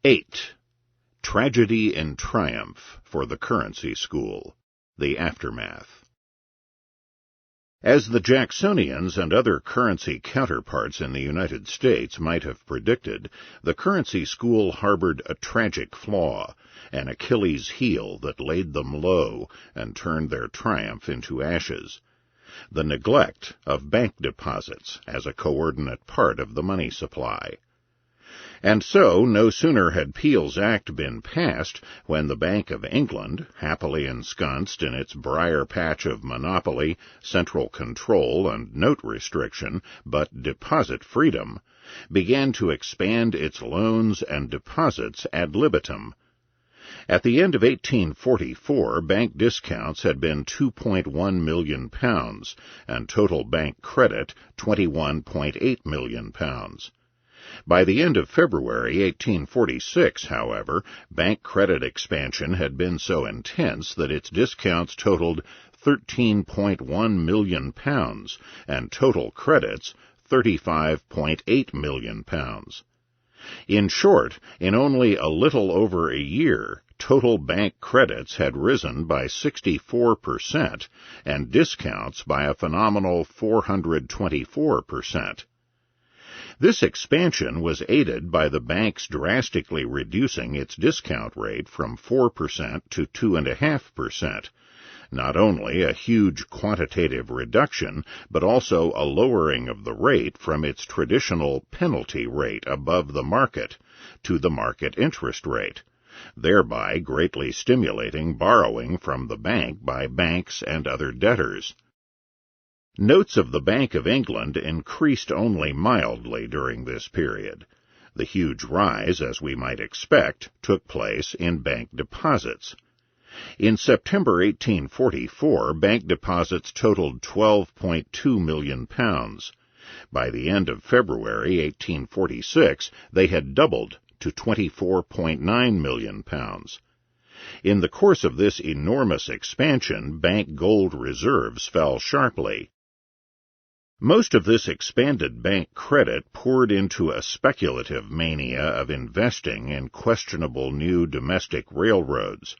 8. Tragedy and Triumph for the Currency School. The Aftermath. As the Jacksonians and other currency counterparts in the United States might have predicted, the currency school harbored a tragic flaw, an Achilles heel that laid them low and turned their triumph into ashes: the neglect of bank deposits as a coordinate part of the money supply. And so, no sooner had Peel's Act been passed when the Bank of England, happily ensconced in its briar patch of monopoly, central control, and note restriction, but deposit freedom, began to expand its loans and deposits ad libitum. At the end of 1844, bank discounts had been £2.1 million, and total bank credit £21.8 million. By the end of February 1846, however, bank credit expansion had been so intense that its discounts totaled £13.1 million, and total credits £35.8 million. In short, in only a little over a year, total bank credits had risen by 64%, and discounts by a phenomenal 424%. This expansion was aided by the banks drastically reducing its discount rate from 4% to 2.5%, not only a huge quantitative reduction, but also a lowering of the rate from its traditional penalty rate above the market to the market interest rate, thereby greatly stimulating borrowing from the bank by banks and other debtors. Notes of the Bank of England increased only mildly during this period. The huge rise, as we might expect, took place in bank deposits. In September 1844, bank deposits totaled £12.2 million. By the end of February 1846, they had doubled to £24.9 million. In the course of this enormous expansion, bank gold reserves fell sharply. Most of this expanded bank credit poured into a speculative mania of investing in questionable new domestic railroads.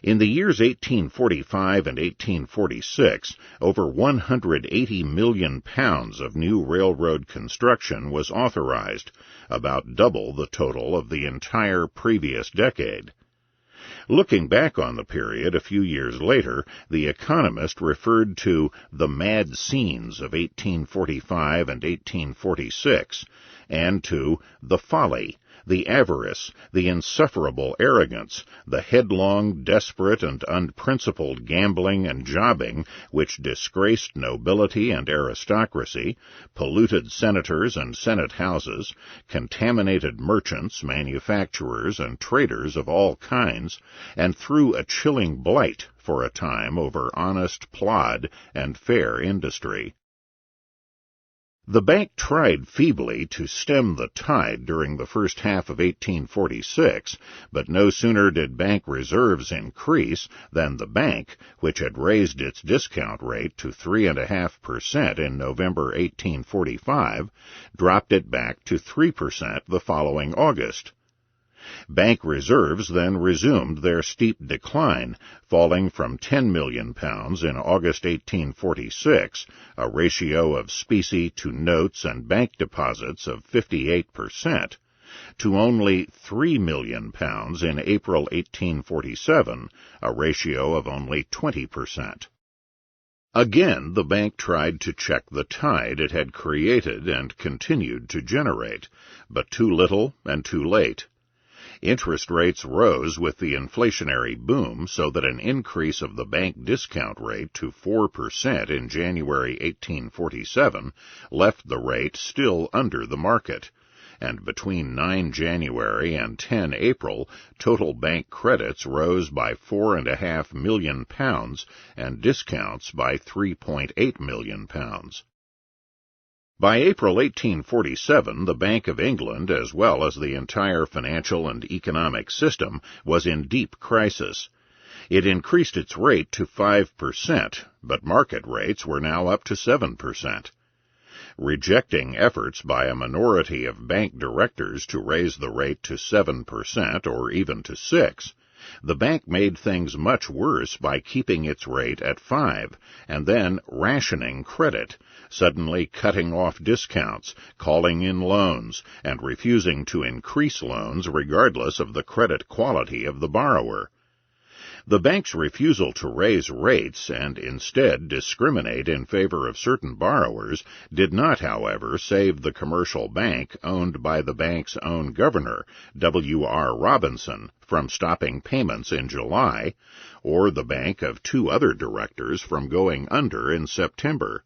In the years 1845 and 1846, over £180 million of new railroad construction was authorized, about double the total of the entire previous decade. Looking back on the period a few years later, The Economist referred to the mad scenes of 1845 and 1846, and to the folly, the avarice, the insufferable arrogance, the headlong, desperate, and unprincipled gambling and jobbing which disgraced nobility and aristocracy, polluted senators and senate houses, contaminated merchants, manufacturers, and traders of all kinds, and threw a chilling blight for a time over honest plod and fair industry. The bank tried feebly to stem the tide during the first half of 1846, but no sooner did bank reserves increase than the bank, which had raised its discount rate to 3.5% in November 1845, dropped it back to 3% the following August. Bank reserves then resumed their steep decline, falling from £10 million in August 1846, a ratio of specie to notes and bank deposits of 58%, to only £3 million in April 1847, a ratio of only 20%. Again, the bank tried to check the tide it had created and continued to generate, but too little and too late. Interest rates rose with the inflationary boom so that an increase of the bank discount rate to 4% in January 1847 left the rate still under the market, and between 9 January and 10 April, total bank credits rose by £4.5 million and discounts by £3.8 million. By April 1847, the Bank of England, as well as the entire financial and economic system, was in deep crisis. It increased its rate to 5%, but market rates were now up to 7%. rejecting efforts by a minority of bank directors to raise the rate to 7% or even to 6%. The bank made things much worse by keeping its rate at 5% and then rationing credit, suddenly cutting off discounts, calling in loans, and refusing to increase loans regardless of the credit quality of the borrower. The bank's refusal to raise rates and instead discriminate in favor of certain borrowers did not, however, save the commercial bank owned by the bank's own governor, W.R. Robinson, from stopping payments in July, or the bank of 2 other directors from going under in September.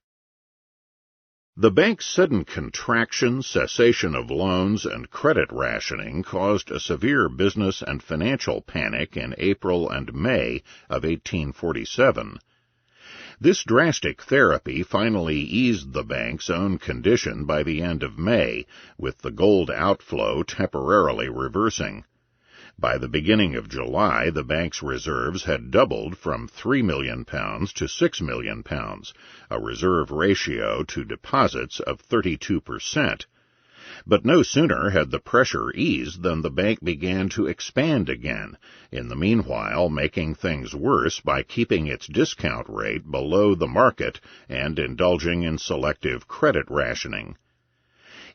The bank's sudden contraction, cessation of loans, and credit rationing caused a severe business and financial panic in April and May of 1847. This drastic therapy finally eased the bank's own condition by the end of May, with the gold outflow temporarily reversing. By the beginning of July, the bank's reserves had doubled from £3 million to £6 million, a reserve ratio to deposits of 32%. But no sooner had the pressure eased than the bank began to expand again, in the meanwhile making things worse by keeping its discount rate below the market and indulging in selective credit rationing.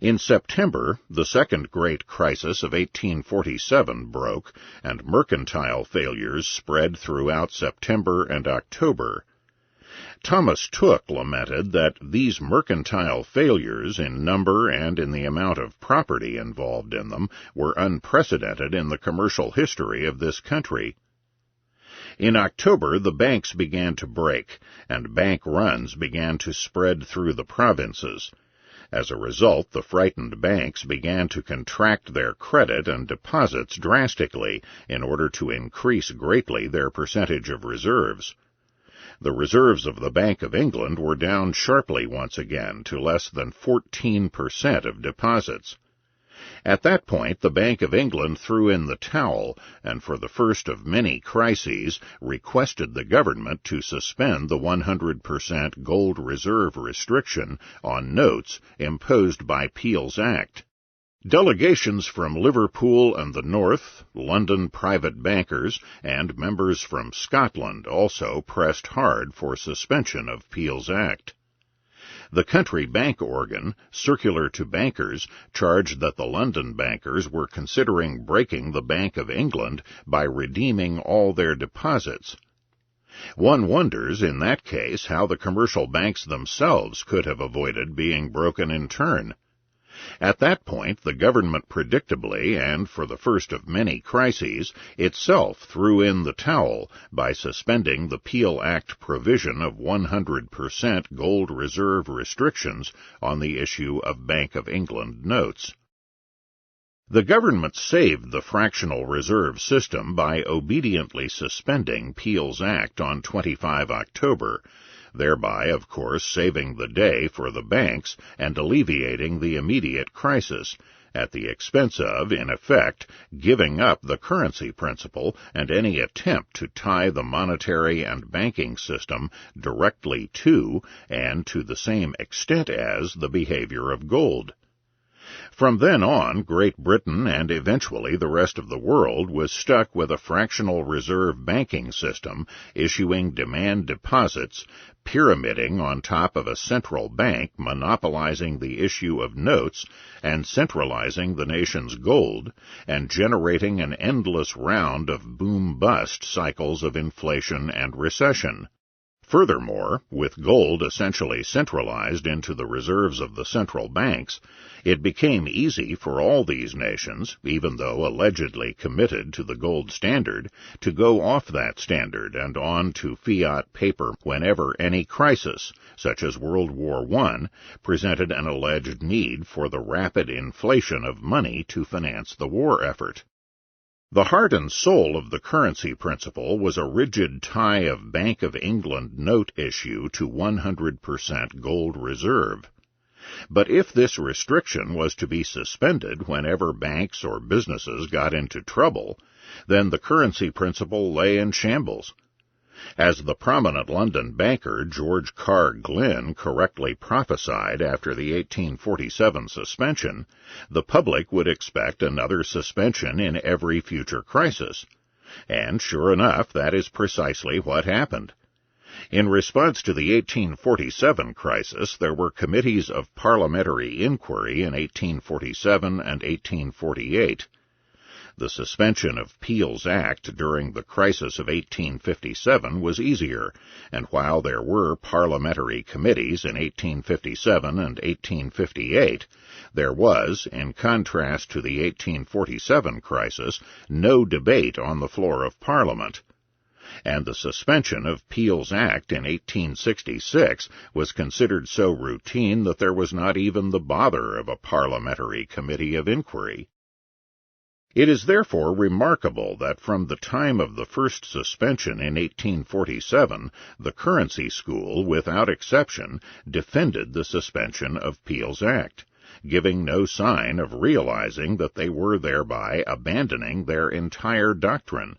In September, the second great crisis of 1847 broke, and mercantile failures spread throughout September and October. Thomas Tooke lamented that these mercantile failures, in number and in the amount of property involved in them, were unprecedented in the commercial history of this country. In October, the banks began to break, and bank runs began to spread through the provinces. As a result, the frightened banks began to contract their credit and deposits drastically in order to increase greatly their percentage of reserves. The reserves of the Bank of England were down sharply once again to less than 14% of deposits. At that point, the Bank of England threw in the towel and, for the first of many crises, requested the government to suspend the 100% gold reserve restriction on notes imposed by Peel's Act. Delegations from Liverpool and the North, London private bankers, and members from Scotland also pressed hard for suspension of Peel's Act. The country bank organ, Circular to Bankers, charged that the London bankers were considering breaking the Bank of England by redeeming all their deposits. One wonders, in that case, how the commercial banks themselves could have avoided being broken in turn. At that point, the government predictably, and for the first of many crises, itself threw in the towel by suspending the Peel Act provision of 100% gold reserve restrictions on the issue of Bank of England notes. The government saved the fractional reserve system by obediently suspending Peel's Act on 25 October, thereby, of course, saving the day for the banks and alleviating the immediate crisis, at the expense of, in effect, giving up the currency principle and any attempt to tie the monetary and banking system directly to, and to the same extent as, the behavior of gold. From then on, Great Britain and eventually the rest of the world was stuck with a fractional reserve banking system issuing demand deposits, pyramiding on top of a central bank monopolizing the issue of notes and centralizing the nation's gold, and generating an endless round of boom-bust cycles of inflation and recession. Furthermore, with gold essentially centralized into the reserves of the central banks, it became easy for all these nations, even though allegedly committed to the gold standard, to go off that standard and on to fiat paper whenever any crisis, such as World War I, presented an alleged need for the rapid inflation of money to finance the war effort. The heart and soul of the currency principle was a rigid tie of Bank of England note issue to 100% gold reserve. But if this restriction was to be suspended whenever banks or businesses got into trouble, then the currency principle lay in shambles. As the prominent London banker George Carr Glynn correctly prophesied after the 1847 suspension, the public would expect another suspension in every future crisis. And sure enough, that is precisely what happened. In response to the 1847 crisis, there were committees of parliamentary inquiry in 1847 and 1848. The suspension of Peel's Act during the crisis of 1857 was easier, and while there were parliamentary committees in 1857 and 1858, there was, in contrast to the 1847 crisis, no debate on the floor of Parliament. And the suspension of Peel's Act in 1866 was considered so routine that there was not even the bother of a parliamentary committee of inquiry. It is therefore remarkable that from the time of the first suspension in 1847, the currency school, without exception, defended the suspension of Peel's Act, giving no sign of realizing that they were thereby abandoning their entire doctrine.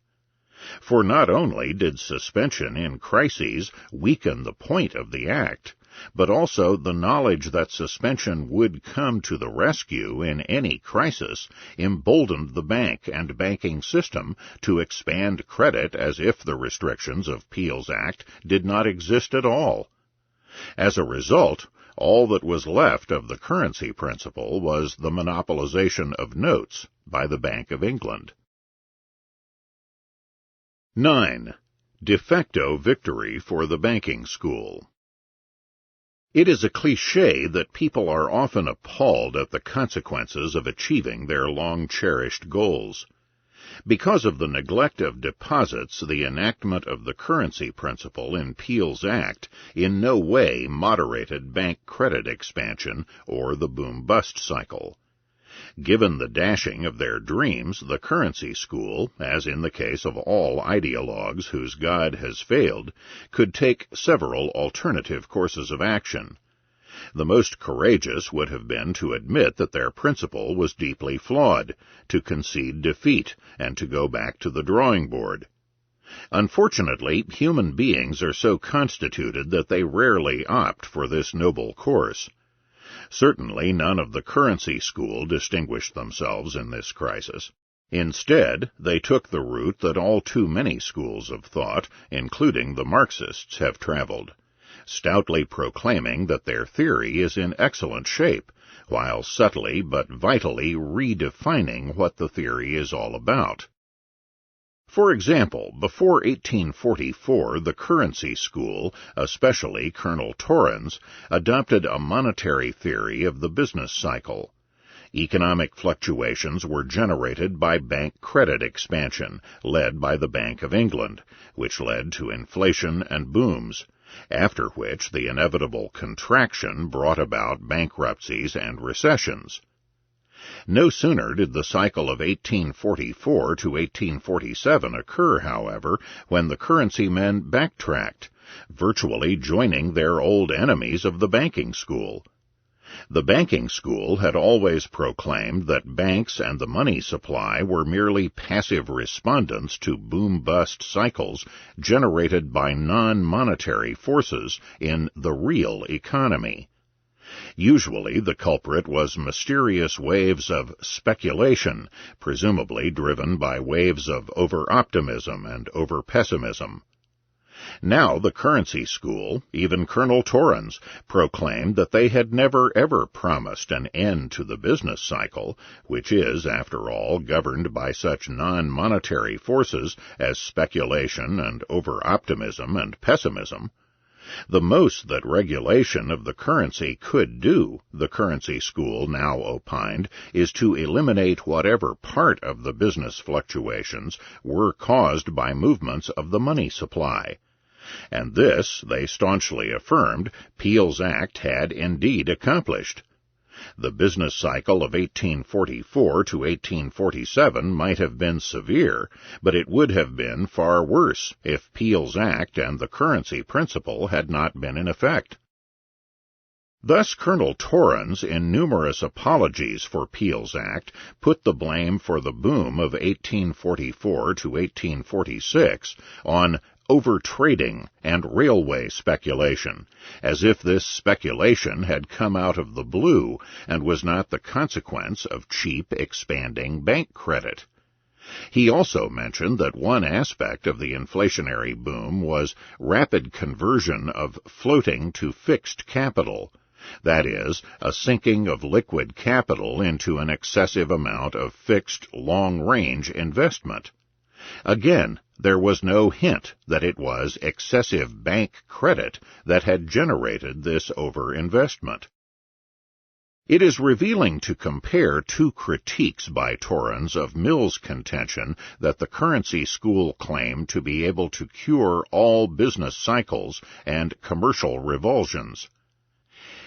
For not only did suspension in crises weaken the point of the Act, but also the knowledge that suspension would come to the rescue in any crisis emboldened the bank and banking system to expand credit as if the restrictions of Peel's Act did not exist at all. As a result, all that was left of the currency principle was the monopolization of notes by the Bank of England. 9. De facto victory for the banking school. It is a cliché that people are often appalled at the consequences of achieving their long-cherished goals. Because of the neglect of deposits, the enactment of the currency principle in Peel's Act in no way moderated bank credit expansion or the boom-bust cycle. Given the dashing of their dreams, the currency school, as in the case of all ideologues whose God has failed, could take several alternative courses of action. The most courageous would have been to admit that their principle was deeply flawed, to concede defeat, and to go back to the drawing board. Unfortunately, human beings are so constituted that they rarely opt for this noble course. Certainly none of the currency school distinguished themselves in this crisis. Instead, they took the route that all too many schools of thought, including the Marxists, have traveled, stoutly proclaiming that their theory is in excellent shape, while subtly but vitally redefining what the theory is all about. For example, before 1844, the currency school, especially Colonel Torrents, adopted a monetary theory of the business cycle. Economic fluctuations were generated by bank credit expansion, led by the Bank of England, which led to inflation and booms, after which the inevitable contraction brought about bankruptcies and recessions. No sooner did the cycle of 1844 to 1847 occur, however, when the currency men backtracked, virtually joining their old enemies of the banking school. The banking school had always proclaimed that banks and the money supply were merely passive respondents to boom-bust cycles generated by non-monetary forces in the real economy. Usually the culprit was mysterious waves of speculation, presumably driven by waves of over-optimism and over-pessimism. Now the currency school, even Colonel Torrents, proclaimed that they had never ever promised an end to the business cycle, which is, after all, governed by such non-monetary forces as speculation and over-optimism and pessimism. The most that regulation of the currency could do, the currency school now opined, is to eliminate whatever part of the business fluctuations were caused by movements of the money supply. And this, they staunchly affirmed, Peel's Act had indeed accomplished. The business cycle of 1844 to 1847 might have been severe, but it would have been far worse if Peel's Act and the currency principle had not been in effect. Thus Colonel Torrents, in numerous apologies for Peel's Act, put the blame for the boom of 1844 to 1846 on overtrading and railway speculation, as if this speculation had come out of the blue and was not the consequence of cheap, expanding bank credit. He also mentioned that one aspect of the inflationary boom was rapid conversion of floating to fixed capital, that is, a sinking of liquid capital into an excessive amount of fixed long-range investment. Again, there was no hint that it was excessive bank credit that had generated this overinvestment. It is revealing to compare two critiques by Torrents of Mill's contention that the currency school claimed to be able to cure all business cycles and commercial revulsions.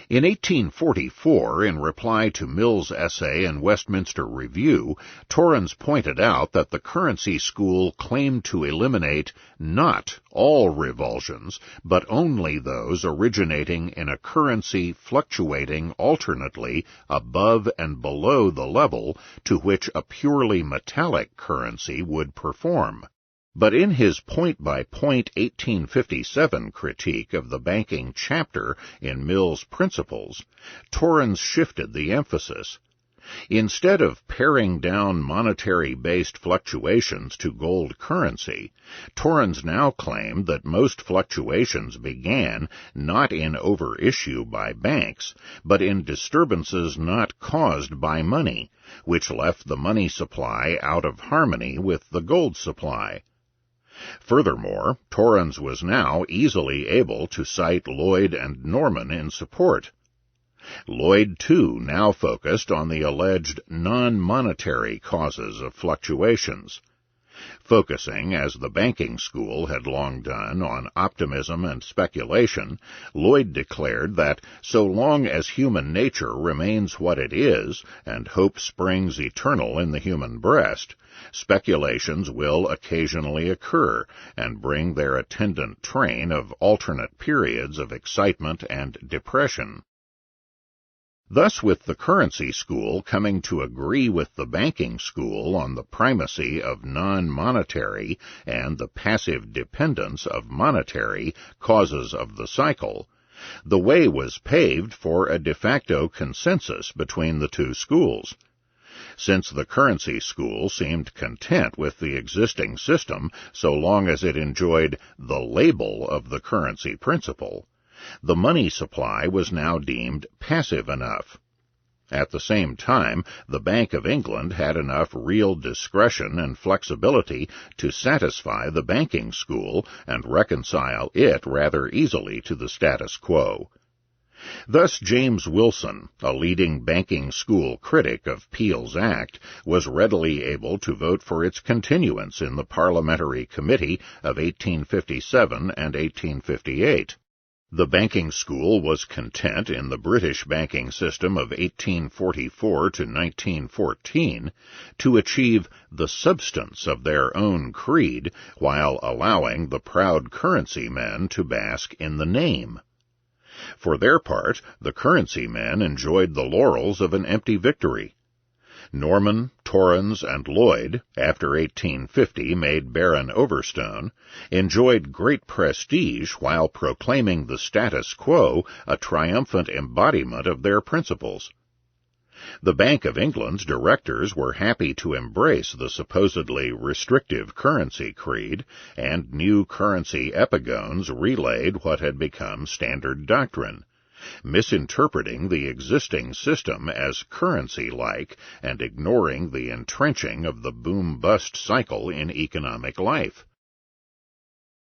In 1844, in reply to Mill's essay in Westminster Review, Torrents pointed out that the currency school claimed to eliminate not all revulsions, but only those originating in a currency fluctuating alternately above and below the level to which a purely metallic currency would perform. But in his point-by-point 1857 critique of the banking chapter in Mill's Principles, Torrents shifted the emphasis. Instead of paring down monetary-based fluctuations to gold currency, Torrents now claimed that most fluctuations began not in overissue by banks, but in disturbances not caused by money, which left the money supply out of harmony with the gold supply. Furthermore, Torrents was now easily able to cite Lloyd and Norman in support. Lloyd, too, now focused on the alleged non-monetary causes of fluctuations. Focusing, as the banking school had long done, on optimism and speculation, Lloyd declared that so long as human nature remains what it is, and hope springs eternal in the human breast, speculations will occasionally occur and bring their attendant train of alternate periods of excitement and depression. Thus, with the currency school coming to agree with the banking school on the primacy of non-monetary and the passive dependence of monetary causes of the cycle, the way was paved for a de facto consensus between the two schools. Since the currency school seemed content with the existing system so long as it enjoyed the label of the currency principle, the money supply was now deemed passive enough. At the same time, the Bank of England had enough real discretion and flexibility to satisfy the banking school and reconcile it rather easily to the status quo. Thus James Wilson, a leading banking school critic of Peel's Act, was readily able to vote for its continuance in the Parliamentary Committee of 1857 and 1858. The banking school was content in the British banking system of 1844 to 1914 to achieve the substance of their own creed while allowing the proud currency men to bask in the name. For their part, the currency men enjoyed the laurels of an empty victory. Norman, Torrens, and Lloyd, after 1850 made Baron Overstone, enjoyed great prestige while proclaiming the status quo a triumphant embodiment of their principles. The Bank of England's directors were happy to embrace the supposedly restrictive currency creed, and new currency epigones relayed what had become standard doctrine, misinterpreting the existing system as currency-like and ignoring the entrenching of the boom-bust cycle in economic life.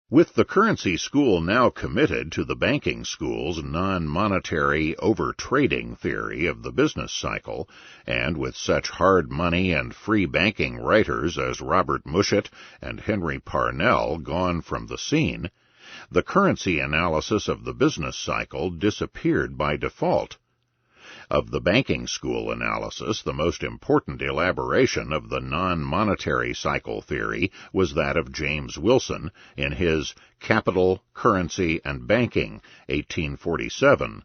With the currency school now committed to the banking school's non-monetary over-trading theory of the business cycle, and with such hard money and free banking writers as Robert Mushet and Henry Parnell gone from the scene, the currency analysis of the business cycle disappeared by default. Of the banking school analysis, the most important elaboration of the non-monetary cycle theory was that of James Wilson in his Capital, Currency, and Banking, 1847.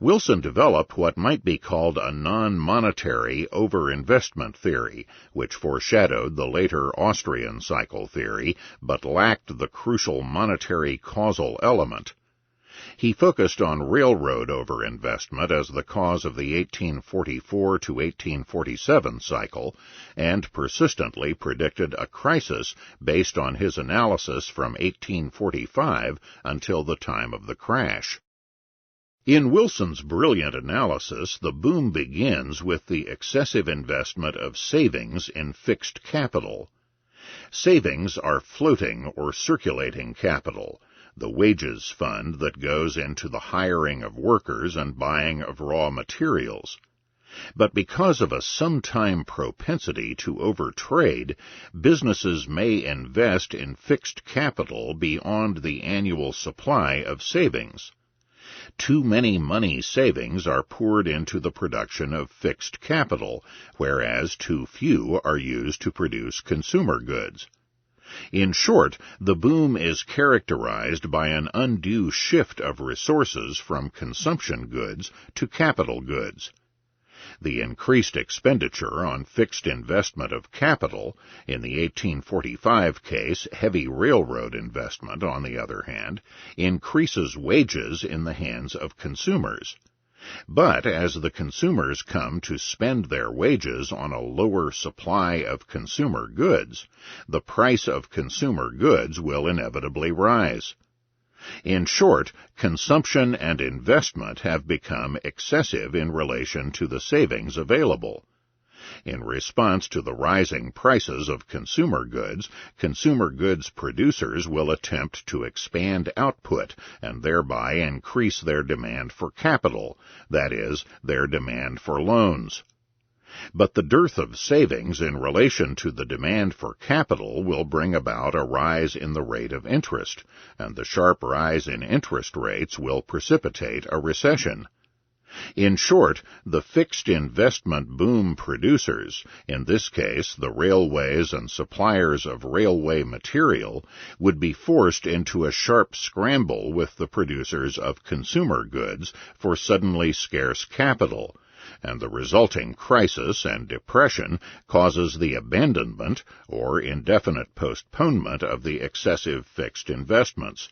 Wilson developed what might be called a non-monetary overinvestment theory, which foreshadowed the later Austrian cycle theory, but lacked the crucial monetary causal element. He focused on railroad overinvestment as the cause of the 1844 to 1847 cycle, and persistently predicted a crisis based on his analysis from 1845 until the time of the crash. In Wilson's brilliant analysis, the boom begins with the excessive investment of savings in fixed capital. Savings are floating or circulating capital, the wages fund that goes into the hiring of workers and buying of raw materials. But because of a sometime propensity to overtrade, businesses may invest in fixed capital beyond the annual supply of savings. Too many money savings are poured into the production of fixed capital, whereas too few are used to produce consumer goods. In short, the boom is characterized by an undue shift of resources from consumption goods to capital goods. The increased expenditure on fixed investment of capital, in the 1845 case heavy railroad investment, on the other hand, increases wages in the hands of consumers. But as the consumers come to spend their wages on a lower supply of consumer goods, the price of consumer goods will inevitably rise. In short, consumption and investment have become excessive in relation to the savings available. In response to the rising prices of consumer goods producers will attempt to expand output and thereby increase their demand for capital, that is, their demand for loans. But the dearth of savings in relation to the demand for capital will bring about a rise in the rate of interest, and the sharp rise in interest rates will precipitate a recession. In short, the fixed investment boom producers, in this case the railways and suppliers of railway material, would be forced into a sharp scramble with the producers of consumer goods for suddenly scarce capital, and the resulting crisis and depression causes the abandonment or indefinite postponement of the excessive fixed investments.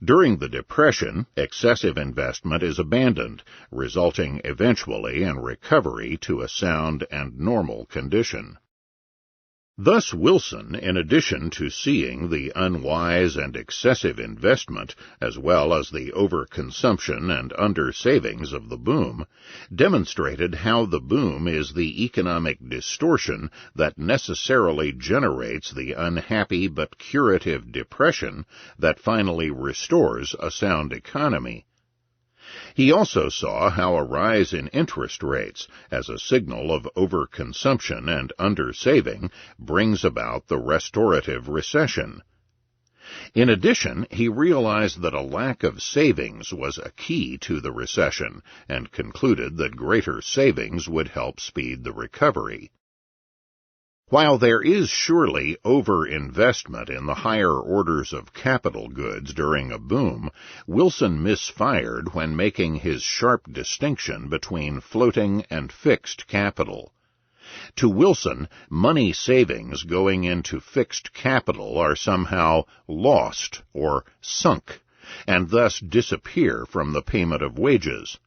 During the Depression, excessive investment is abandoned, resulting eventually in recovery to a sound and normal condition. Thus Wilson, in addition to seeing the unwise and excessive investment, as well as the overconsumption and under-savings of the boom, demonstrated how the boom is the economic distortion that necessarily generates the unhappy but curative depression that finally restores a sound economy. He also saw how a rise in interest rates, as a signal of overconsumption and undersaving, brings about the restorative recession. In addition, he realized that a lack of savings was a key to the recession, and concluded that greater savings would help speed the recovery. While there is surely over-investment in the higher orders of capital goods during a boom, Wilson misfired when making his sharp distinction between floating and fixed capital. To Wilson, money savings going into fixed capital are somehow lost or sunk, and thus disappear from the payment of wages.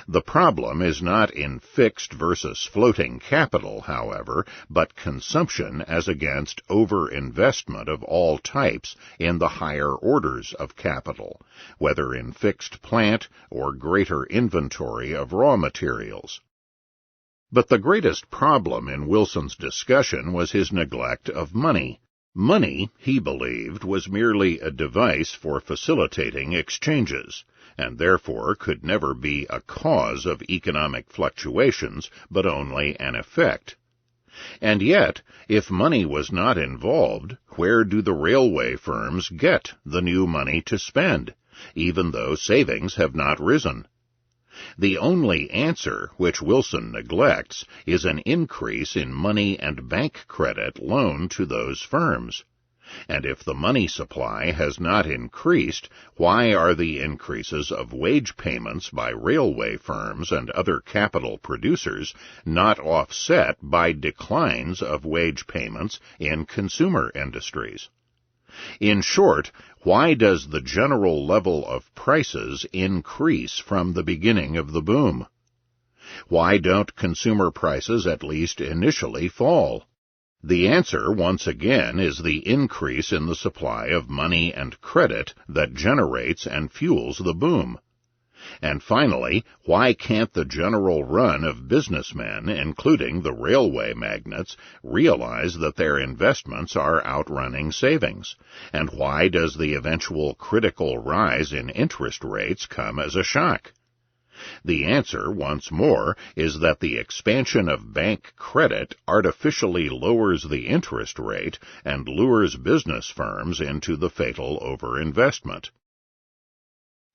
The problem is not in fixed versus floating capital, however, but consumption as against over-investment of all types in the higher orders of capital, whether in fixed plant or greater inventory of raw materials. But the greatest problem in Wilson's discussion was his neglect of money. Money, he believed, was merely a device for facilitating exchanges, and therefore could never be a cause of economic fluctuations, but only an effect. And yet, if money was not involved, where do the railway firms get the new money to spend, even though savings have not risen? The only answer, which Wilson neglects, is an increase in money and bank credit loaned to those firms. And if the money supply has not increased, why are the increases of wage payments by railway firms and other capital producers not offset by declines of wage payments in consumer industries? In short, why does the general level of prices increase from the beginning of the boom? Why don't consumer prices at least initially fall? The answer, once again, is the increase in the supply of money and credit that generates and fuels the boom. And finally, why can't the general run of businessmen, including the railway magnates, realize that their investments are outrunning savings? And why does the eventual critical rise in interest rates come as a shock? The answer, once more, is that the expansion of bank credit artificially lowers the interest rate and lures business firms into the fatal overinvestment.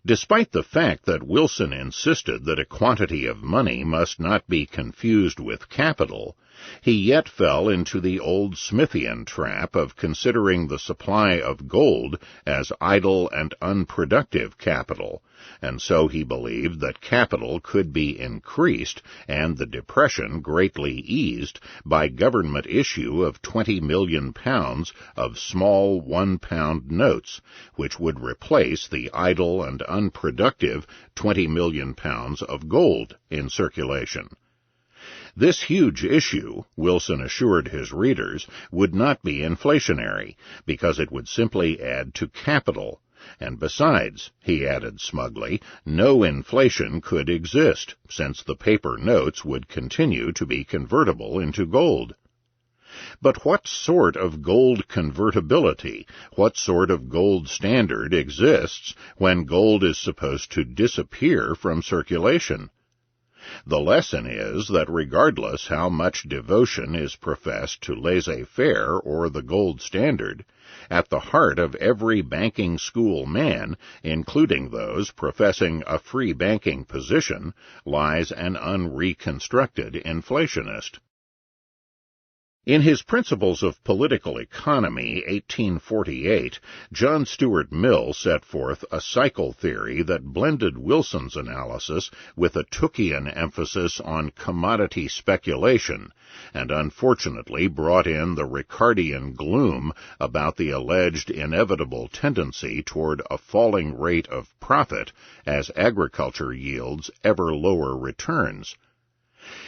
Despite the fact that Wilson insisted that a quantity of money must not be confused with capital, he yet fell into the old Smithian trap of considering the supply of gold as idle and unproductive capital, and so he believed that capital could be increased and the depression greatly eased by government issue of 20 million pounds of small 1-pound notes, which would replace the idle and unproductive 20 million pounds of gold in circulation. This huge issue, Wilson assured his readers, would not be inflationary, because it would simply add to capital. And besides, he added smugly, no inflation could exist, since the paper notes would continue to be convertible into gold. But what sort of gold convertibility, what sort of gold standard exists when gold is supposed to disappear from circulation? The lesson is that regardless how much devotion is professed to laissez-faire or the gold standard, at the heart of every banking school man, including those professing a free banking position, lies an unreconstructed inflationist. In his Principles of Political Economy, 1848, John Stuart Mill set forth a cycle theory that blended Wilson's analysis with a Tookean emphasis on commodity speculation, and unfortunately brought in the Ricardian gloom about the alleged inevitable tendency toward a falling rate of profit as agriculture yields ever lower returns.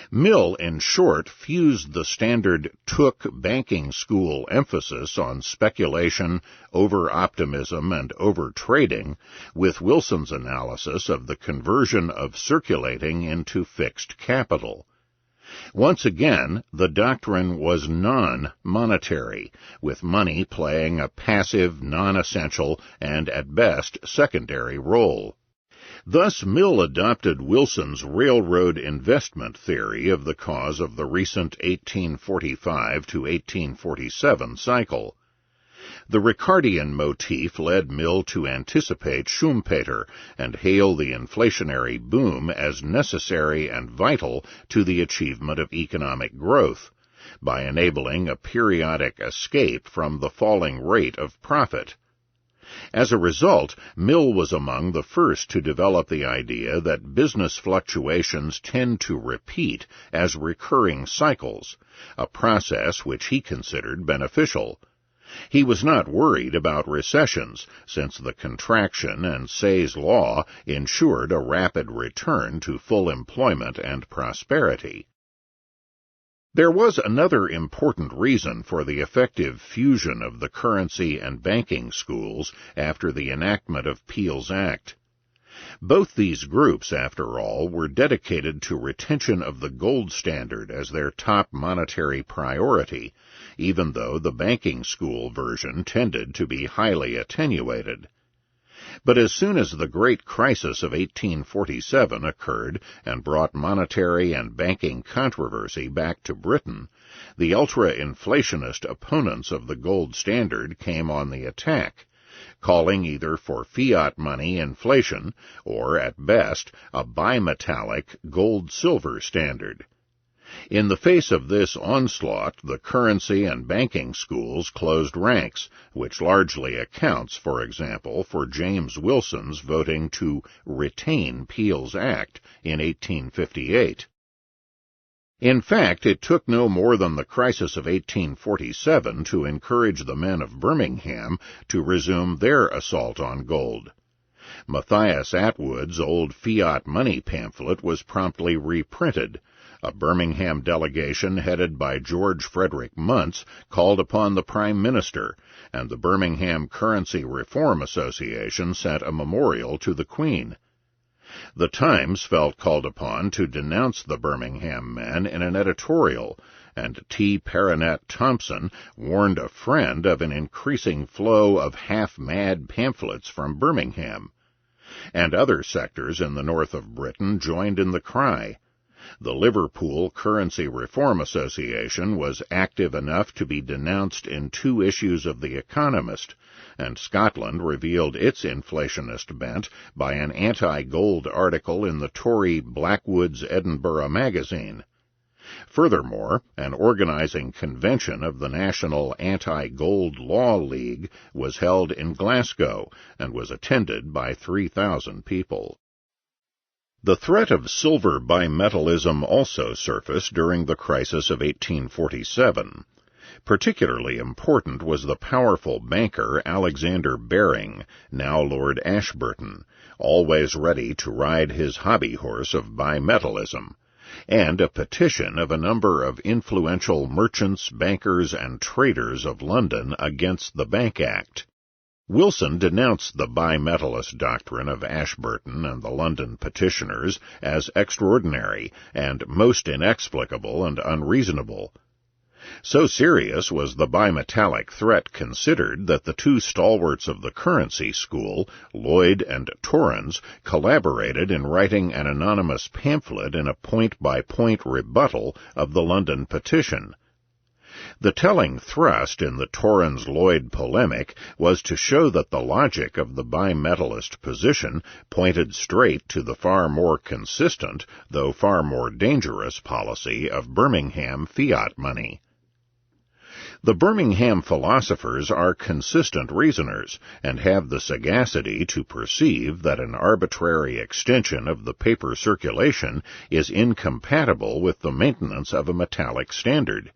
Mill, in short, fused the standard Tooke banking school emphasis on speculation, over-optimism, and over-trading with Wilson's analysis of the conversion of circulating into fixed capital. Once again, the doctrine was non-monetary, with money playing a passive, non-essential, and at best secondary role. Thus, Mill adopted Wilson's railroad investment theory of the cause of the recent 1845 to 1847 cycle. The Ricardian motif led Mill to anticipate Schumpeter and hail the inflationary boom as necessary and vital to the achievement of economic growth, by enabling a periodic escape from the falling rate of profit. As a result, Mill was among the first to develop the idea that business fluctuations tend to repeat as recurring cycles, a process which he considered beneficial. He was not worried about recessions, since the contraction and Say's law ensured a rapid return to full employment and prosperity. There was another important reason for the effective fusion of the currency and banking schools after the enactment of Peel's Act. Both these groups, after all, were dedicated to retention of the gold standard as their top monetary priority, even though the banking school version tended to be highly attenuated. But as soon as the great crisis of 1847 occurred and brought monetary and banking controversy back to Britain, the ultra-inflationist opponents of the gold standard came on the attack, calling either for fiat money inflation or, at best, a bimetallic gold-silver standard. In the face of this onslaught, the currency and banking schools closed ranks, which largely accounts, for example, for James Wilson's voting to retain Peel's Act in 1858. In fact, it took no more than the crisis of 1847 to encourage the men of Birmingham to resume their assault on gold. Matthias Atwood's old fiat money pamphlet was promptly reprinted. A Birmingham delegation headed by George Frederick Muntz called upon the Prime Minister, and the Birmingham Currency Reform Association sent a memorial to the Queen. The Times felt called upon to denounce the Birmingham men in an editorial, and T. Paranet Thompson warned a friend of an increasing flow of half-mad pamphlets from Birmingham. And other sectors in the north of Britain joined in the cry. The Liverpool Currency Reform Association was active enough to be denounced in 2 issues of The Economist, and Scotland revealed its inflationist bent by an anti-gold article in the Tory Blackwood's Edinburgh magazine. Furthermore, an organizing convention of the National Anti-Gold Law League was held in Glasgow and was attended by 3,000 people. The threat of silver bimetallism also surfaced during the crisis of 1847. Particularly important was the powerful banker Alexander Baring, now Lord Ashburton, always ready to ride his hobby horse of bimetallism, and a petition of a number of influential merchants, bankers, and traders of London against the Bank Act. Wilson denounced the bimetallist doctrine of Ashburton and the London petitioners as extraordinary and most inexplicable and unreasonable. So serious was the bimetallic threat considered that the 2 stalwarts of the currency school, Lloyd and Torrents, collaborated in writing an anonymous pamphlet in a point-by-point rebuttal of the London petition. The telling thrust in the Torrens-Lloyd polemic was to show that the logic of the bimetallist position pointed straight to the far more consistent, though far more dangerous, policy of Birmingham fiat money. The Birmingham philosophers are consistent reasoners, and have the sagacity to perceive that an arbitrary extension of the paper circulation is incompatible with the maintenance of a metallic standard.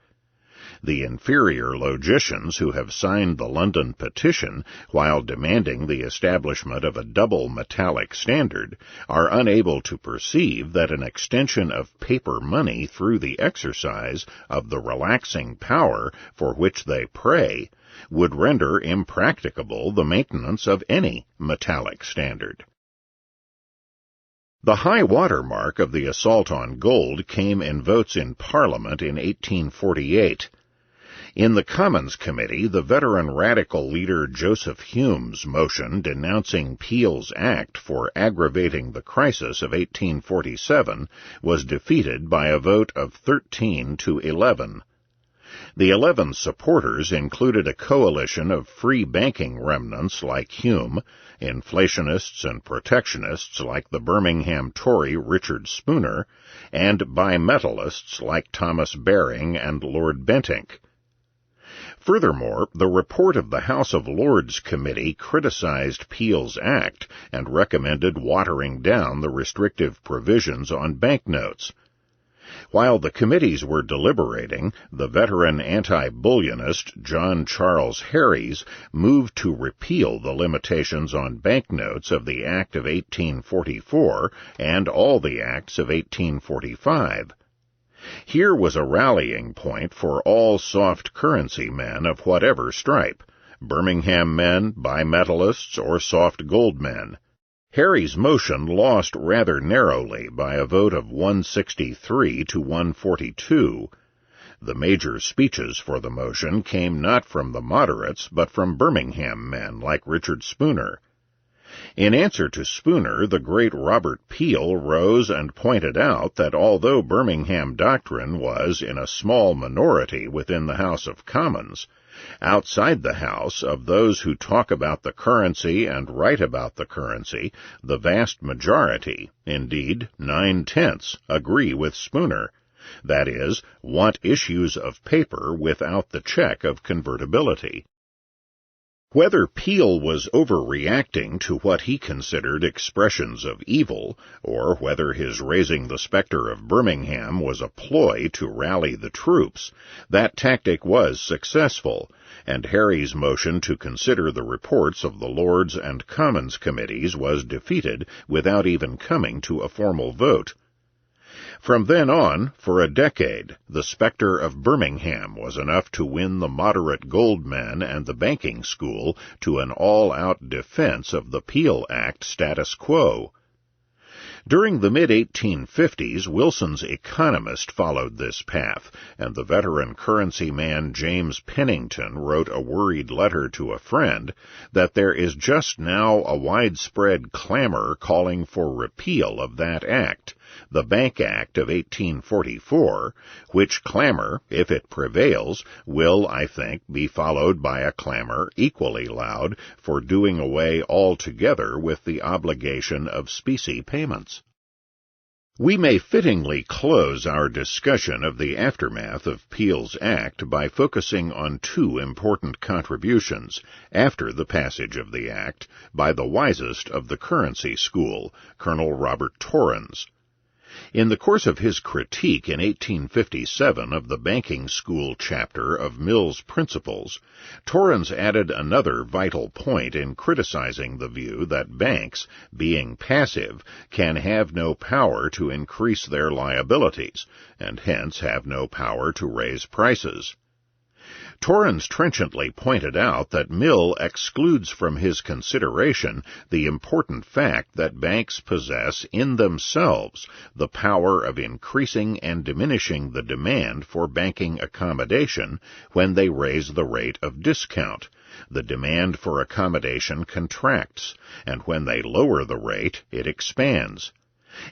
The inferior logicians who have signed the London petition, while demanding the establishment of a double metallic standard, are unable to perceive that an extension of paper money through the exercise of the relaxing power for which they pray would render impracticable the maintenance of any metallic standard. The high water mark of the assault on gold came in votes in Parliament in 1848. In the Commons Committee, the veteran radical leader Joseph Hume's motion denouncing Peel's Act for aggravating the crisis of 1847 was defeated by a vote of 13 to 11. The 11 supporters included a coalition of free banking remnants like Hume, inflationists and protectionists like the Birmingham Tory Richard Spooner, and bimetallists like Thomas Baring and Lord Bentinck. Furthermore, the report of the House of Lords Committee criticized Peel's Act and recommended watering down the restrictive provisions on banknotes. While the committees were deliberating, the veteran anti-bullionist John Charles Harries moved to repeal the limitations on banknotes of the Act of 1844 and all the acts of 1845. Here was a rallying point for all soft currency men of whatever stripe, Birmingham men, bimetallists, or soft gold men. Harry's motion lost rather narrowly by a vote of 163 to 142. The major speeches for the motion came not from the moderates, but from Birmingham men like Richard Spooner. In answer to Spooner, the great Robert Peel rose and pointed out that although Birmingham doctrine was in a small minority within the House of Commons, outside the House, of those who talk about the currency and write about the currency, the vast majority, indeed 9/10, agree with Spooner, that is, want issues of paper without the check of convertibility. Whether Peel was overreacting to what he considered expressions of evil, or whether his raising the specter of Birmingham was a ploy to rally the troops, that tactic was successful, and Harry's motion to consider the reports of the Lords and Commons committees was defeated without even coming to a formal vote. From then on, for a decade, the specter of Birmingham was enough to win the moderate Goldmen and the banking school to an all-out defense of the Peel Act status quo. During the mid-1850s, Wilson's Economist followed this path, and the veteran currency man James Pennington wrote a worried letter to a friend that there is just now a widespread clamor calling for repeal of that act, the Bank Act of 1844, which clamor, if it prevails, will, I think, be followed by a clamor equally loud for doing away altogether with the obligation of specie payments. We may fittingly close our discussion of the aftermath of Peel's Act by focusing on two important contributions, after the passage of the Act, by the wisest of the currency school, Colonel Robert Torrens. In the course of his critique in 1857 of the banking school chapter of Mill's Principles, Torrens added another vital point in criticizing the view that banks, being passive, can have no power to increase their liabilities, and hence have no power to raise prices. Torrens trenchantly pointed out that Mill excludes from his consideration the important fact that banks possess in themselves the power of increasing and diminishing the demand for banking accommodation when they raise the rate of discount. The demand for accommodation contracts, and when they lower the rate, it expands.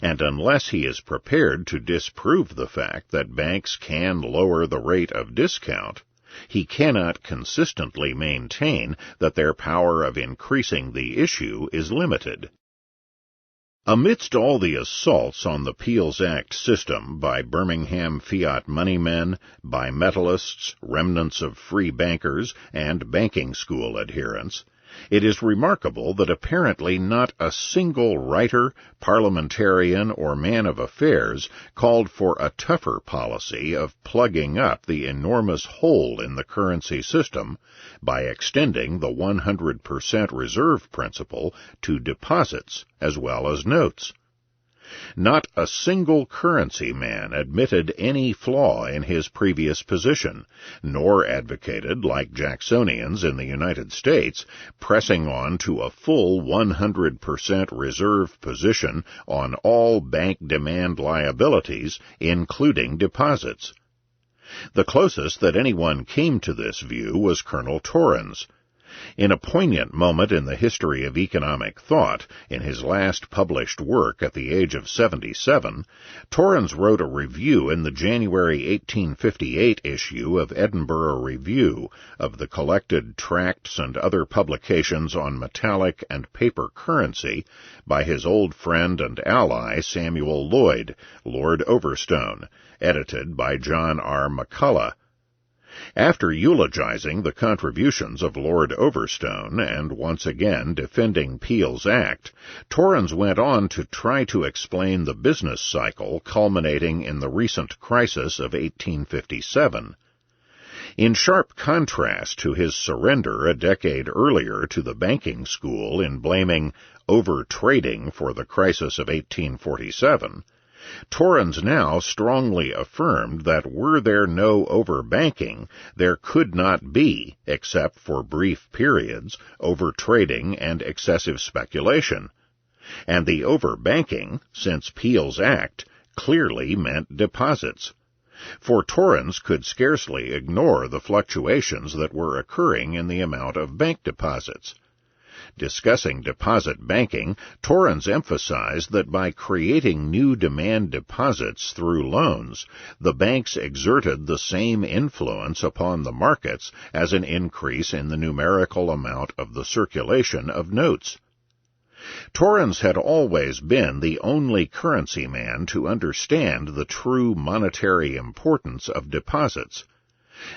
And unless he is prepared to disprove the fact that banks can lower the rate of discount, he cannot consistently maintain that their power of increasing the issue is limited. Amidst all the assaults on the Peel's Act system by Birmingham fiat moneymen, bimetallists, remnants of free bankers, and banking school adherents, it is remarkable that apparently not a single writer, parliamentarian, or man of affairs called for a tougher policy of plugging up the enormous hole in the currency system by extending the 100% reserve principle to deposits as well as notes. Not a single currency man admitted any flaw in his previous position, nor advocated, like Jacksonians in the United States, pressing on to a full 100% reserve position on all bank demand liabilities, including deposits. The closest that anyone came to this view was Colonel Torrens. In a poignant moment in the history of economic thought, in his last published work at the age of 77, Torrens wrote a review in the January 1858 issue of Edinburgh Review of the collected tracts and other publications on metallic and paper currency by his old friend and ally Samuel Lloyd, Lord Overstone, edited by John R. McCullough. After eulogizing the contributions of Lord Overstone and once again defending Peel's Act, Torrens went on to try to explain the business cycle culminating in the recent crisis of 1857. In sharp contrast to his surrender a decade earlier to the banking school in blaming over-trading for the crisis of 1847, Torrens now strongly affirmed that were there no overbanking, there could not be, except for brief periods, overtrading and excessive speculation. And the overbanking, since Peel's Act, clearly meant deposits. For Torrens could scarcely ignore the fluctuations that were occurring in the amount of bank deposits. Discussing deposit banking, Torrens emphasized that by creating new demand deposits through loans, the banks exerted the same influence upon the markets as an increase in the numerical amount of the circulation of notes. Torrens had always been the only currency man to understand the true monetary importance of deposits.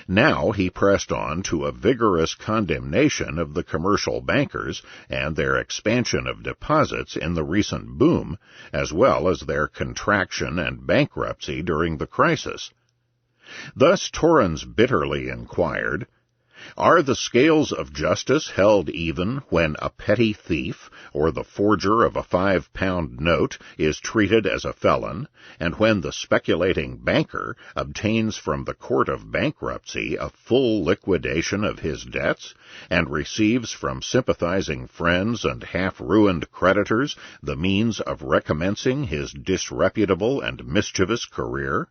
Now he pressed on to a vigorous condemnation of the commercial bankers and their expansion of deposits in the recent boom, as well as their contraction and bankruptcy during the crisis. Thus Torrens bitterly inquired, "Are the scales of justice held even when a petty thief or the forger of a 5-pound note is treated as a felon, and when the speculating banker obtains from the court of bankruptcy a full liquidation of his debts, and receives from sympathizing friends and half-ruined creditors the means of recommencing his disreputable and mischievous career?"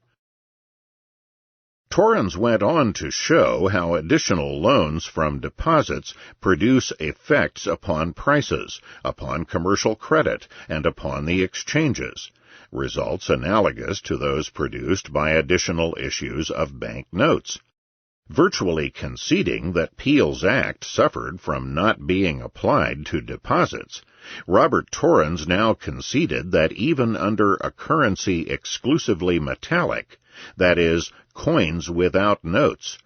Torrens went on to show how additional loans from deposits produce effects upon prices, upon commercial credit, and upon the exchanges, results analogous to those produced by additional issues of bank notes. Virtually conceding that Peel's Act suffered from not being applied to deposits, Robert Torrens now conceded that even under a currency exclusively metallic, that is, coins without notes,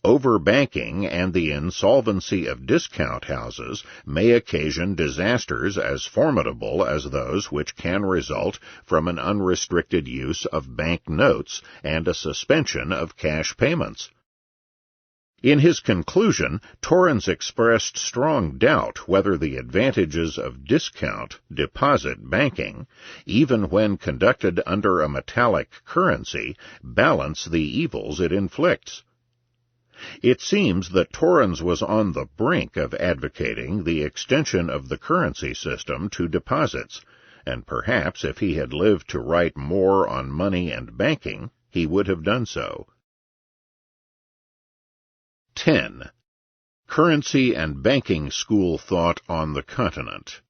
overbanking and the insolvency of discount houses may occasion disasters as formidable as those which can result from an unrestricted use of bank notes and a suspension of cash payments. In his conclusion, Torrens expressed strong doubt whether the advantages of discount deposit banking, even when conducted under a metallic currency, balance the evils it inflicts. It seems that Torrens was on the brink of advocating the extension of the currency system to deposits, and perhaps if he had lived to write more on money and banking, he would have done so. 10. Currency and banking school thought on the continent.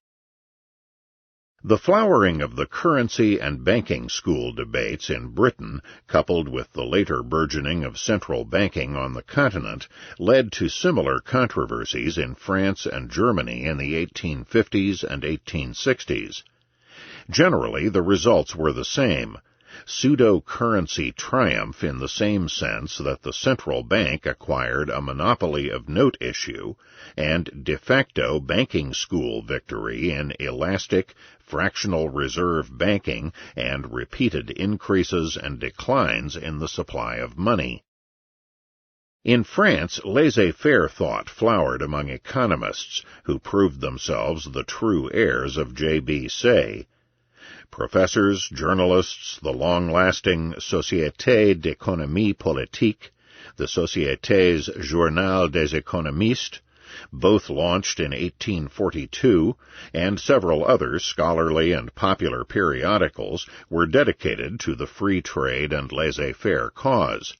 The flowering of the currency and banking school debates in Britain, coupled with the later burgeoning of central banking on the continent, led to similar controversies in France and Germany in the 1850s and 1860s. Generally, the results were the same. Pseudo-currency triumph in the same sense that the central bank acquired a monopoly of note issue, and de facto banking school victory in elastic, fractional reserve banking and repeated increases and declines in the supply of money. In France, laissez-faire thought flowered among economists who proved themselves the true heirs of J.B. Say. Professors, journalists, the long-lasting Société d'économie politique, the Sociétés Journal des économistes, both launched in 1842, and several other scholarly and popular periodicals were dedicated to the free trade and laissez-faire cause.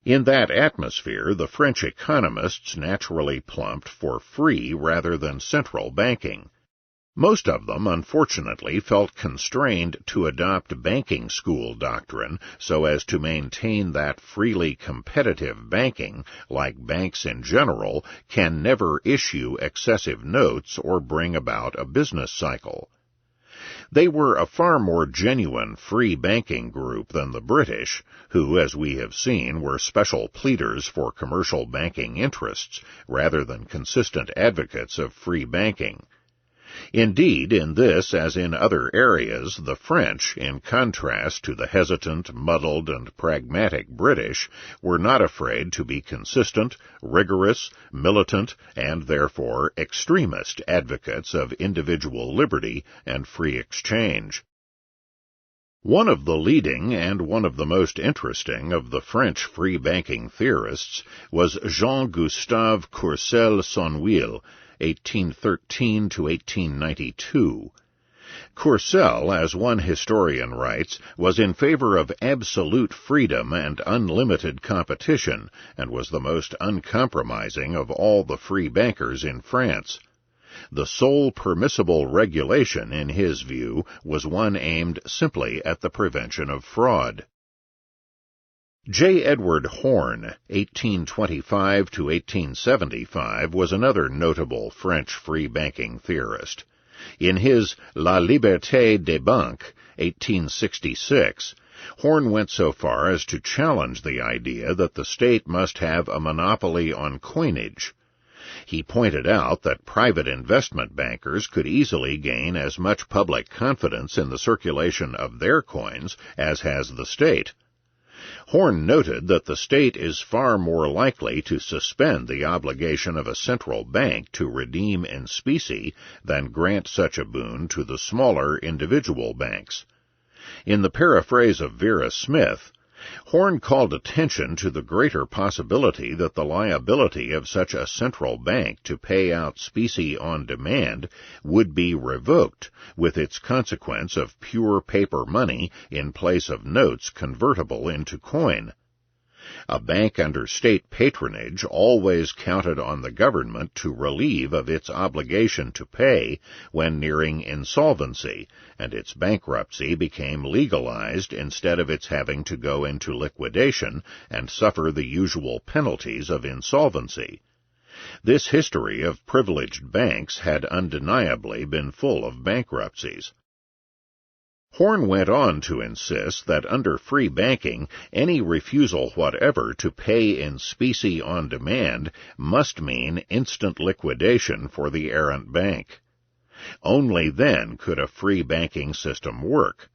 In that atmosphere, the French economists naturally plumped for free rather than central banking. Most of them, unfortunately, felt constrained to adopt banking school doctrine so as to maintain that freely competitive banking, like banks in general, can never issue excessive notes or bring about a business cycle. They were a far more genuine free banking group than the British, who, as we have seen, were special pleaders for commercial banking interests rather than consistent advocates of free banking. Indeed, in this as in other areas, the French, in contrast to the hesitant, muddled, and pragmatic British, were not afraid to be consistent, rigorous, militant, and therefore extremist advocates of individual liberty and free exchange. One of the leading and one of the most interesting of the French free banking theorists was Jean-Gustave Courcelles-Sonville, 1813 to 1892. Courcelles, as one historian writes, was in favor of absolute freedom and unlimited competition, and was the most uncompromising of all the free bankers in France. The sole permissible regulation, in his view, was one aimed simply at the prevention of fraud. J. Edward Horne, 1825 to 1875, was another notable French free banking theorist. In his La Liberté des Banques, 1866, Horn went so far as to challenge the idea that the state must have a monopoly on coinage. He pointed out that private investment bankers could easily gain as much public confidence in the circulation of their coins as has the state. Horn noted that the state is far more likely to suspend the obligation of a central bank to redeem in specie than grant such a boon to the smaller individual banks. In the paraphrase of Vera Smith, Horn called attention to the greater possibility that the liability of such a central bank to pay out specie on demand would be revoked, with its consequence of pure paper money in place of notes convertible into coin. A bank under state patronage always counted on the government to relieve of its obligation to pay when nearing insolvency, and its bankruptcy became legalized instead of its having to go into liquidation and suffer the usual penalties of insolvency. This history of privileged banks had undeniably been full of bankruptcies. Horn went on to insist that under free banking, any refusal whatever to pay in specie on demand must mean instant liquidation for the errant bank. Only then could a free banking system work.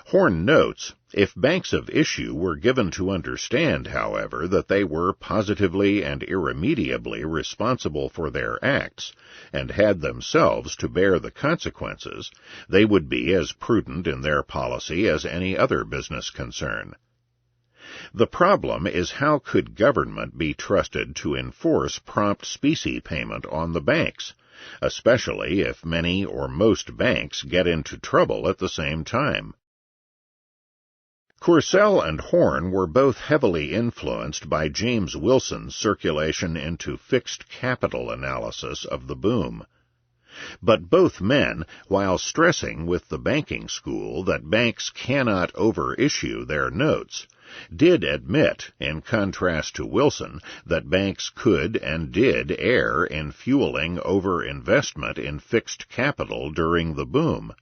Horn notes, if banks of issue were given to understand, however, that they were positively and irremediably responsible for their acts, and had themselves to bear the consequences, they would be as prudent in their policy as any other business concern. The problem is how could government be trusted to enforce prompt specie payment on the banks, especially if many or most banks get into trouble at the same time? Courcelle and Horn were both heavily influenced by James Wilson's circulation into fixed capital analysis of the boom. But both men, while stressing with the banking school that banks cannot overissue their notes, did admit, in contrast to Wilson, that banks could and did err in fueling overinvestment in fixed capital during the boom.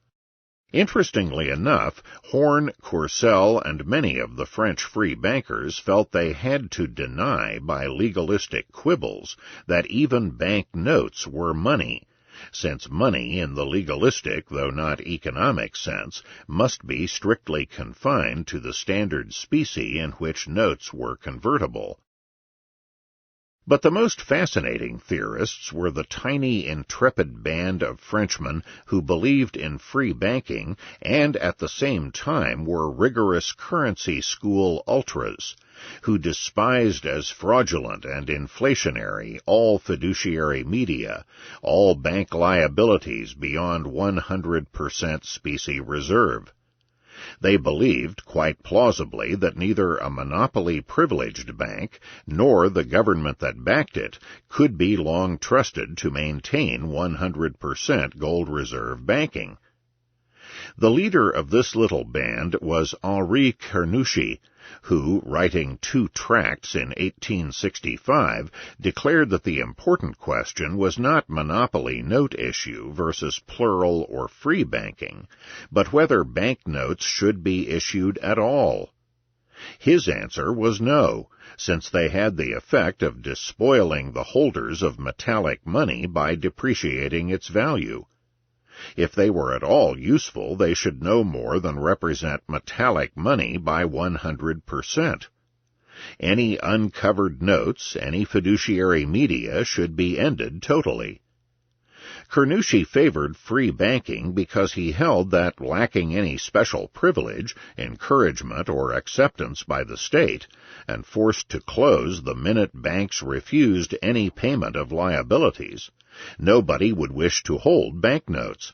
Interestingly enough, Horn, Courcelle, and many of the French free bankers felt they had to deny by legalistic quibbles that even bank notes were money, since money in the legalistic, though not economic sense, must be strictly confined to the standard specie in which notes were convertible. But the most fascinating theorists were the tiny, intrepid band of Frenchmen who believed in free banking and at the same time were rigorous currency school ultras, who despised as fraudulent and inflationary all fiduciary media, all bank liabilities beyond 100% specie reserve. They believed, quite plausibly, that neither a monopoly-privileged bank nor the government that backed it could be long trusted to maintain 100% gold reserve banking. The leader of this little band was Henri Carnouchy, who, writing 2 tracts in 1865, declared that the important question was not monopoly note issue versus plural or free banking, but whether banknotes should be issued at all. His answer was no, since they had the effect of despoiling the holders of metallic money by depreciating its value. If they were at all useful, they should no more than represent metallic money by 100%. Any uncovered notes, any fiduciary media should be ended totally. Carnouchy favored free banking because he held that, lacking any special privilege, encouragement, or acceptance by the state, and forced to close the minute banks refused any payment of liabilities, nobody would wish to hold banknotes.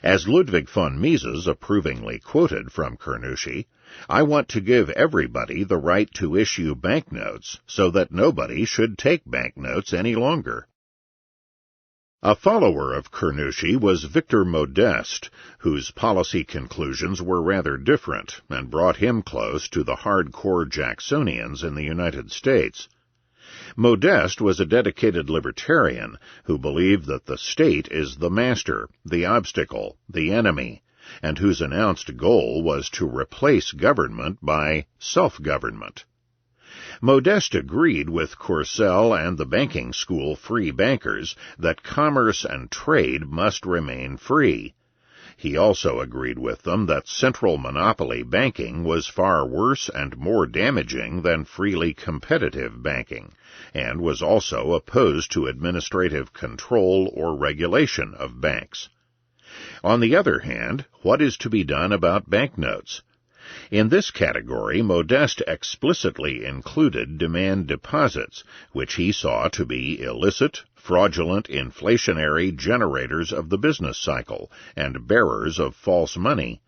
As Ludwig von Mises approvingly quoted from Carnouchy, "I want to give everybody the right to issue banknotes so that nobody should take banknotes any longer." A follower of Carnouchy was Victor Modeste, whose policy conclusions were rather different and brought him close to the hardcore Jacksonians in the United States. Modeste was a dedicated libertarian who believed that the state is the master, the obstacle, the enemy, and whose announced goal was to replace government by self-government. Modeste agreed with Courcelle and the banking school free bankers that commerce and trade must remain free. He also agreed with them that central monopoly banking was far worse and more damaging than freely competitive banking, and was also opposed to administrative control or regulation of banks. On the other hand, what is to be done about banknotes? In this category, Modeste explicitly included demand deposits, which he saw to be illicit, fraudulent, inflationary generators of the business cycle and bearers of false money.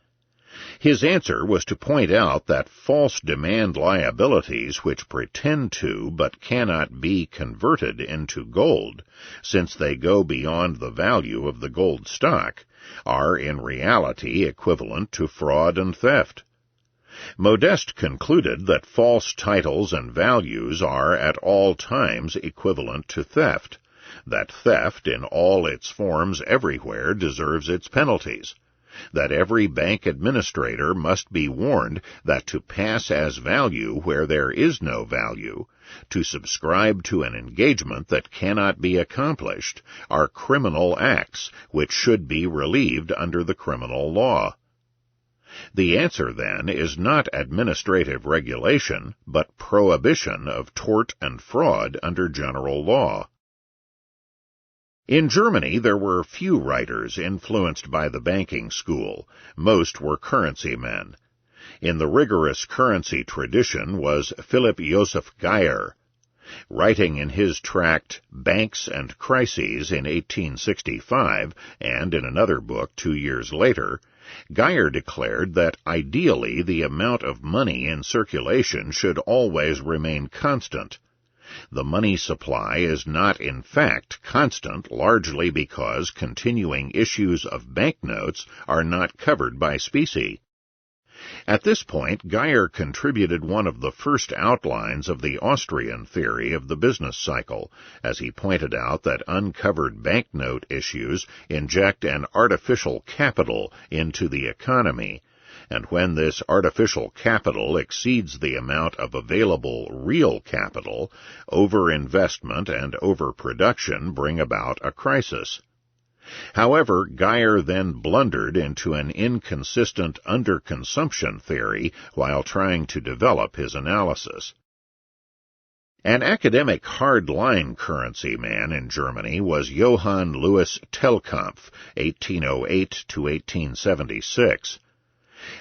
His answer was to point out that false demand liabilities which pretend to but cannot be converted into gold, since they go beyond the value of the gold stock, are in reality equivalent to fraud and theft. Modeste concluded that false titles and values are at all times equivalent to theft, that theft in all its forms everywhere deserves its penalties, that every bank administrator must be warned that to pass as value where there is no value, to subscribe to an engagement that cannot be accomplished, are criminal acts which should be relieved under the criminal law. The answer, then, is not administrative regulation, but prohibition of tort and fraud under general law. In Germany, there were few writers influenced by the banking school. Most were currency men. In the rigorous currency tradition was Philipp Joseph Geyer. Writing in his tract Banks and Crises in 1865, and in another book 2 years later, Geyer declared that ideally the amount of money in circulation should always remain constant. The money supply is not in fact constant, largely because continuing issues of banknotes are not covered by specie. At this point, Geyer contributed one of the first outlines of the Austrian theory of the business cycle, as he pointed out that uncovered banknote issues inject an artificial capital into the economy, and when this artificial capital exceeds the amount of available real capital, overinvestment and overproduction bring about a crisis. However, Geyer then blundered into an inconsistent underconsumption theory while trying to develop his analysis. An academic hard-line currency man in Germany was Johann Louis Telkampf, 1808 to 1876.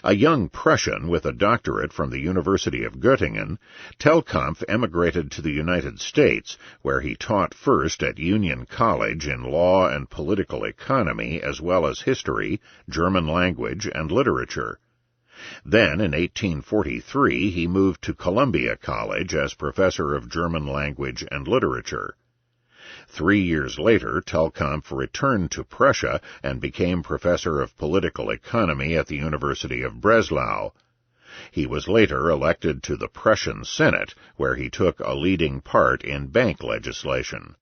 A young Prussian with a doctorate from the University of Göttingen, Telkampf emigrated to the United States, where he taught first at Union College in law and political economy as well as history, German language, and literature. Then, in 1843, he moved to Columbia College as professor of German language and literature. 3 years later, Telkampf returned to Prussia and became professor of political economy at the University of Breslau. He was later elected to the Prussian Senate, where he took a leading part in bank legislation.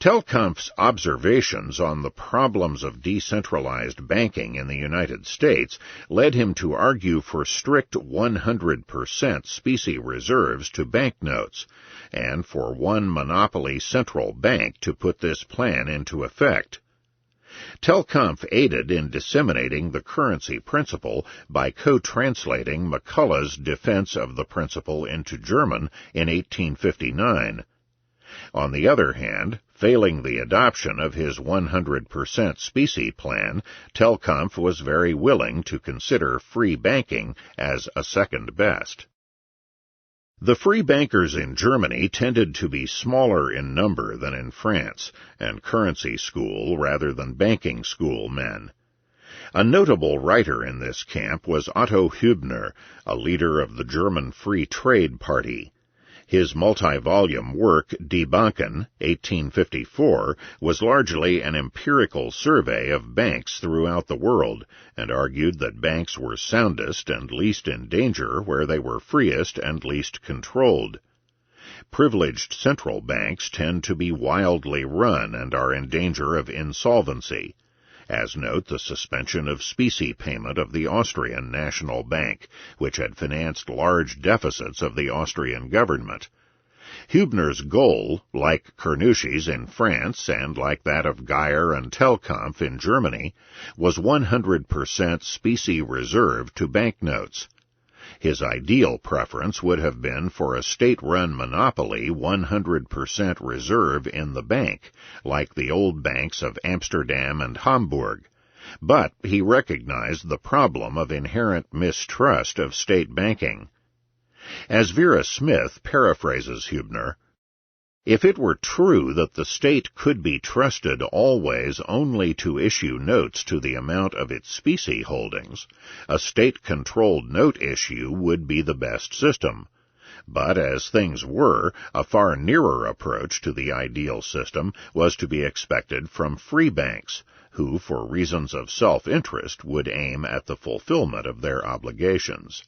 Telkampf's observations on the problems of decentralized banking in the United States led him to argue for strict 100% specie reserves to banknotes, and for one monopoly central bank to put this plan into effect. Telkampf aided in disseminating the currency principle by co-translating McCullough's defense of the principle into German in 1859. On the other hand, failing the adoption of his 100% specie plan, Telkampf was very willing to consider free banking as a second best. The free bankers in Germany tended to be smaller in number than in France, and currency school rather than banking school men. A notable writer in this camp was Otto Hübner, a leader of the German Free Trade Party. His multi-volume work, Die Banken, 1854, was largely an empirical survey of banks throughout the world, and argued that banks were soundest and least in danger where they were freest and least controlled. Privileged central banks tend to be wildly run and are in danger of insolvency, as note the suspension of specie payment of the Austrian National Bank, which had financed large deficits of the Austrian government. Hübner's goal, like Carnouchy's in France and like that of Geyer and Telkampf in Germany, was 100% specie reserve to banknotes. His ideal preference would have been for a state-run monopoly 100% reserve in the bank, like the old banks of Amsterdam and Hamburg. But he recognized the problem of inherent mistrust of state banking. As Vera Smith paraphrases Hübner, "If it were true that the state could be trusted always only to issue notes to the amount of its specie holdings, a state-controlled note issue would be the best system. But as things were, a far nearer approach to the ideal system was to be expected from free banks, who, for reasons of self-interest, would aim at the fulfillment of their obligations."